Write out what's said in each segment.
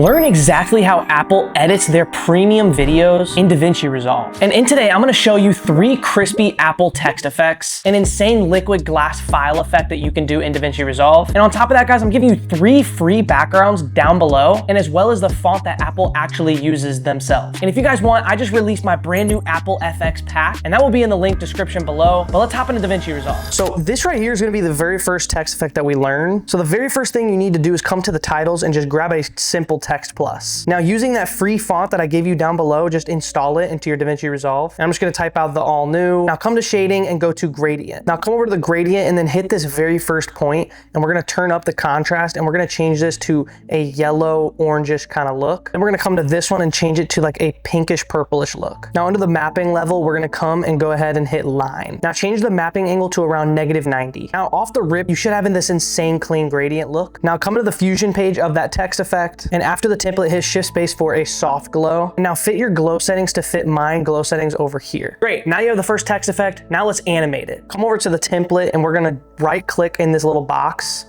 Learn exactly how Apple edits their premium videos in DaVinci Resolve. And in today, I'm gonna show you 3 crispy Apple text effects, an insane liquid glass file effect that you can do in DaVinci Resolve. And on top of that, guys, I'm giving you 3 free backgrounds down below, and as well as the font that Apple actually uses themselves. And if you guys want, I just released my brand new Apple FX pack, and that will be in the link description below. But let's hop into DaVinci Resolve. So this right here is gonna be the very first text effect that we learn. So the very first thing you need to do is come to the titles and just grab a simple text plus. Now using that free font that I gave you down below, just install it into your DaVinci Resolve. And I'm just gonna type out the all new. Now come to shading and go to gradient. Now come over to the gradient and then hit this very first point, and we're gonna turn up the contrast and we're gonna change this to a yellow orangish kind of look. And we're gonna come to this one and change it to like a pinkish purplish look. Now under the mapping level, we're gonna come and go ahead and hit line. Now change the mapping angle to around -90. Now off the rip, you should have in this insane clean gradient look. Now come to the fusion page of that text effect, and after the template, hit shift space for a soft glow. Now fit your glow settings to fit my glow settings over here. Great, now you have the first text effect. Now let's animate it. Come over to the template and we're gonna right click in this little box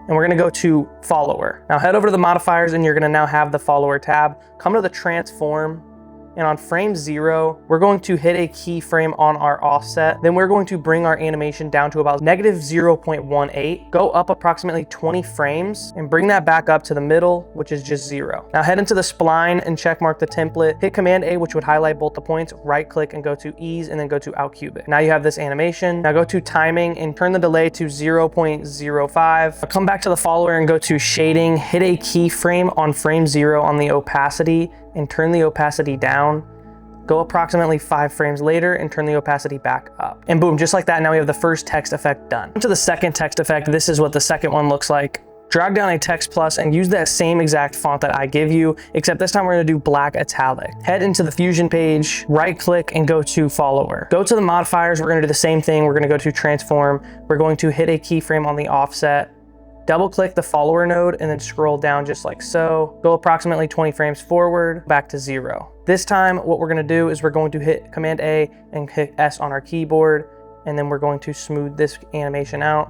and we're gonna go to follower. Now head over to the modifiers and you're gonna now have the follower tab. Come to the transform, and on frame 0, we're going to hit a keyframe on our offset. Then we're going to bring our animation down to about -0.18. Go up approximately 20 frames and bring that back up to the middle, which is just 0. Now head into the spline and check mark the template. Hit Command A, which would highlight both the points. Right click and go to ease and then go to outcubic. Now you have this animation. Now go to timing and turn the delay to 0.05. Come back to the follower and go to shading. Hit a keyframe on frame 0 on the opacity and turn the opacity down. Go approximately 5 frames later and turn the opacity back up. And boom, just like that, now we have the first text effect done. To the second text effect, this is what the second one looks like. Drag down a text plus and use that same exact font that I give you, except this time we're gonna do black italic. Head into the fusion page, right click and go to follower. Go to the modifiers, we're gonna do the same thing. We're gonna go to transform. We're going to hit a keyframe on the offset. Double click the follower node and then scroll down just like so. Go approximately 20 frames forward, back to 0. This time, what we're gonna do is we're going to hit Command A and hit S on our keyboard, and then we're going to smooth this animation out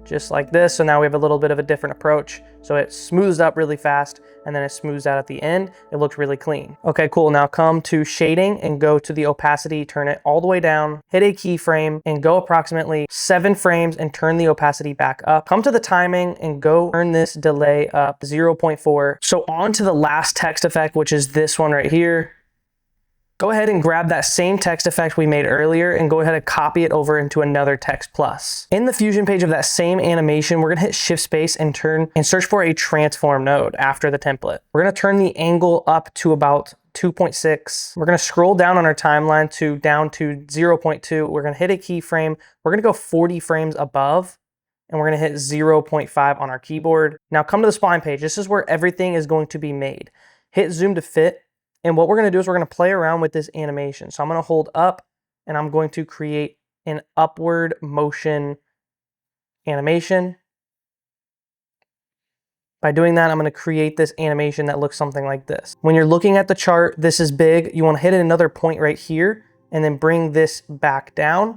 just like this. So now we have a little bit of a different approach. So it smooths up really fast and then it smooths out at the end. It looks really clean. Okay, cool. Now come to shading and go to the opacity, turn it all the way down, hit a keyframe and go approximately 7 frames and turn the opacity back up. Come to the timing and go turn this delay up 0.4. So on to the last text effect, which is this one right here. Go ahead and grab that same text effect we made earlier and go ahead and copy it over into another text plus. In the fusion page of that same animation, we're gonna hit shift space and turn and search for a transform node after the template. We're gonna turn the angle up to about 2.6. We're gonna scroll down on our timeline down to 0.2. We're gonna hit a keyframe. We're gonna go 40 frames above and we're gonna hit 0.5 on our keyboard. Now come to the spline page. This is where everything is going to be made. Hit zoom to fit. And what we're gonna do is we're gonna play around with this animation. So I'm gonna hold up and I'm going to create an upward motion animation. By doing that, I'm gonna create this animation that looks something like this. When you're looking at the chart, this is big. You wanna hit another point right here and then bring this back down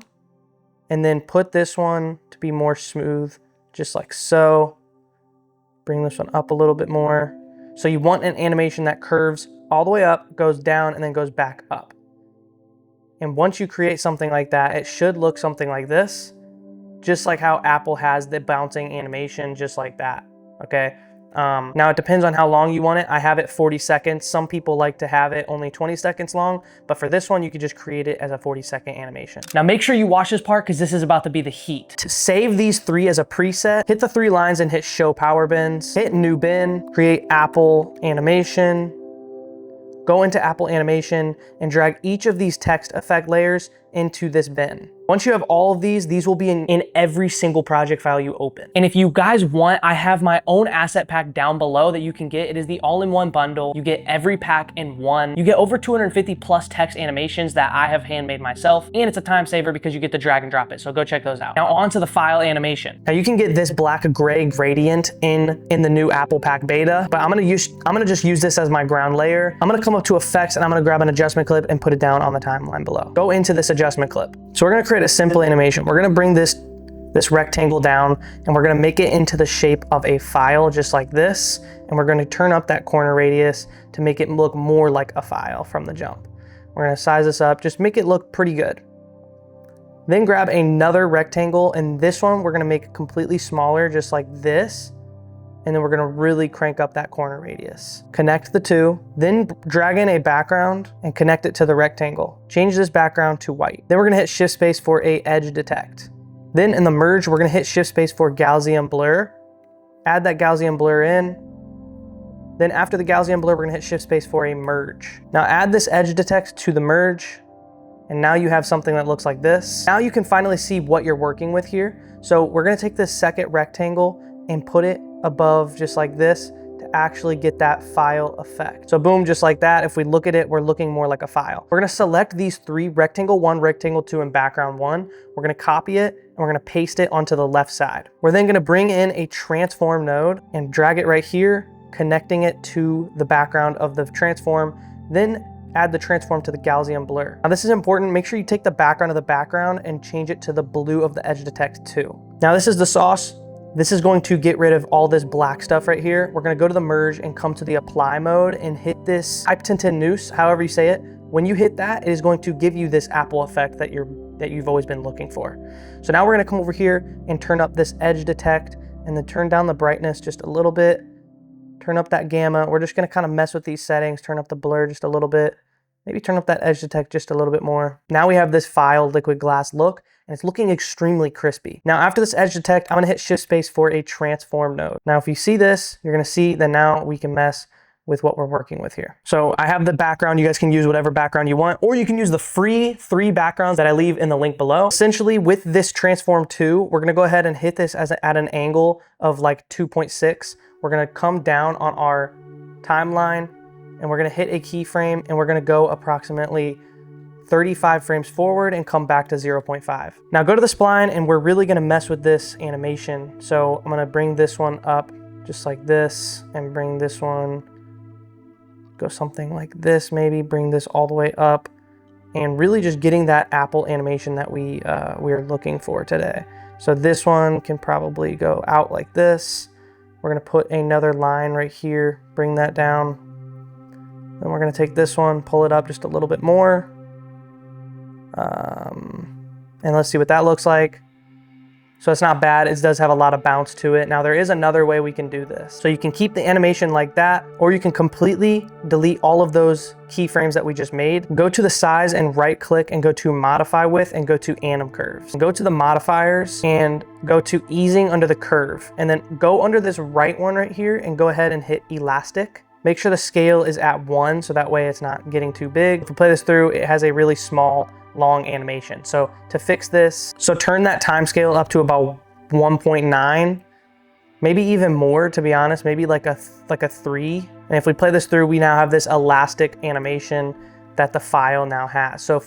and then put this one to be more smooth, just like so. Bring this one up a little bit more. So you want an animation that curves all the way up, goes down, and then goes back up. And once you create something like that, it should look something like this, just like how Apple has the bouncing animation, just like that, okay? Now it depends on how long you want it. I have it 40 seconds. Some people like to have it only 20 seconds long, but for this one, you could just create it as a 40-second animation. Now make sure you watch this part because this is about to be the heat. To save these 3 as a preset, hit the 3 lines and hit show power bins, hit new bin, create Apple animation, go into Apple animation and drag each of these text effect layers into this bin. Once you have all of these will be in every single project file you open. And if you guys want, I have my own asset pack down below that you can get. It is the all-in-one bundle. You get every pack in one. You get over 250 plus text animations that I have handmade myself. And it's a time saver because you get to drag and drop it. So go check those out. Now on to the file animation. Now you can get this black gray gradient in the new Apple Pack beta, but I'm gonna just use this as my ground layer. I'm gonna come up to effects and I'm gonna grab an adjustment clip and put it down on the timeline below. Go into this adjustment clip. So we're gonna create a simple animation. We're gonna bring this this rectangle down, and we're gonna make it into the shape of a file just like this. And we're gonna turn up that corner radius to make it look more like a file from the jump. We're gonna size this up, just make it look pretty good. Then grab another rectangle, and this one we're gonna make it completely smaller, just like this. And then we're gonna really crank up that corner radius. Connect the two, then drag in a background and connect it to the rectangle. Change this background to white. Then we're gonna hit Shift Space for a edge detect. Then in the merge, we're gonna hit Shift Space for Gaussian blur. Add that Gaussian blur in. Then after the Gaussian blur, we're gonna hit Shift Space for a merge. Now add this edge detect to the merge, and now you have something that looks like this. Now you can finally see what you're working with here. So we're gonna take this second rectangle and put it above just like this to actually get that file effect. So boom, just like that. If we look at it, we're looking more like a file. We're gonna select these three, rectangle 1, rectangle 2, and background 1. We're gonna copy it and we're gonna paste it onto the left side. We're then gonna bring in a transform node and drag it right here, connecting it to the background of the transform, then add the transform to the Gaussian blur. Now this is important, make sure you take the background of the background and change it to the blue of the edge detect too. Now this is the sauce. This is going to get rid of all this black stuff right here. We're gonna go to the merge and come to the apply mode and hit this type tinted noose, however you say it. When you hit that, it is going to give you this Apple effect that you've always been looking for. So now we're gonna come over here and turn up this edge detect and then turn down the brightness just a little bit. Turn up that gamma. We're just gonna kind of mess with these settings, turn up the blur just a little bit. Maybe turn up that edge detect just a little bit more. Now we have this file liquid glass look, and it's looking extremely crispy. Now after this edge detect, I'm gonna hit Shift Space for a transform node. Now if you see this, you're gonna see that now we can mess with what we're working with here. So I have the background. You guys can use whatever background you want, or you can use the free 3 backgrounds that I leave in the link below. Essentially with this transform 2, we're gonna go ahead and hit this at an angle of like 2.6. We're gonna come down on our timeline and we're gonna hit a keyframe and we're gonna go approximately 35 frames forward and come back to 0.5. Now go to the spline and we're really gonna mess with this animation. So I'm gonna bring this one up just like this and bring this one, go something like this maybe, bring this all the way up and really just getting that Apple animation that we are looking for today. So this one can probably go out like this. We're gonna put another line right here, bring that down. Then we're gonna take this one, pull it up just a little bit more. And let's see what that looks like. So it's not bad, it does have a lot of bounce to it. Now there is another way we can do this. So you can keep the animation like that, or you can completely delete all of those keyframes that we just made. Go to the size and right click and go to modify with and go to anim curves. Go to the modifiers and go to easing under the curve. And then go under this right one right here and go ahead and hit elastic. Make sure the scale is at 1 so that way it's not getting too big. If we play this through, it has a really small long animation. So to fix this, so turn that time scale up to about 1.9, maybe even more to be honest, maybe like a 3. And if we play this through, we now have this elastic animation that the file now has. So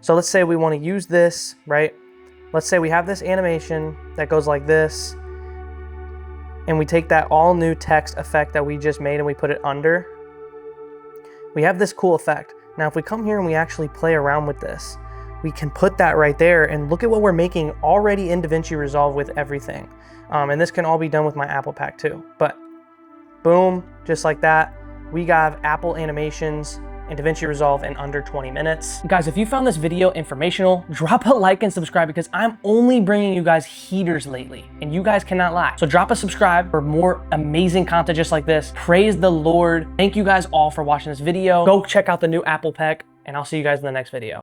let's say we want to use this, right? Let's say we have this animation that goes like this, and we take that all new text effect that we just made and we put it under. We have this cool effect. Now if we come here and we actually play around with this, we can put that right there and look at what we're making already in DaVinci Resolve with everything. And this can all be done with my Apple Pack too. But boom, just like that, we got Apple animations in DaVinci Resolve in under 20 minutes. Guys, if you found this video informational, drop a like and subscribe because I'm only bringing you guys heaters lately and you guys cannot lie. So drop a subscribe for more amazing content just like this. Praise the Lord. Thank you guys all for watching this video. Go check out the new Apple Pack and I'll see you guys in the next video.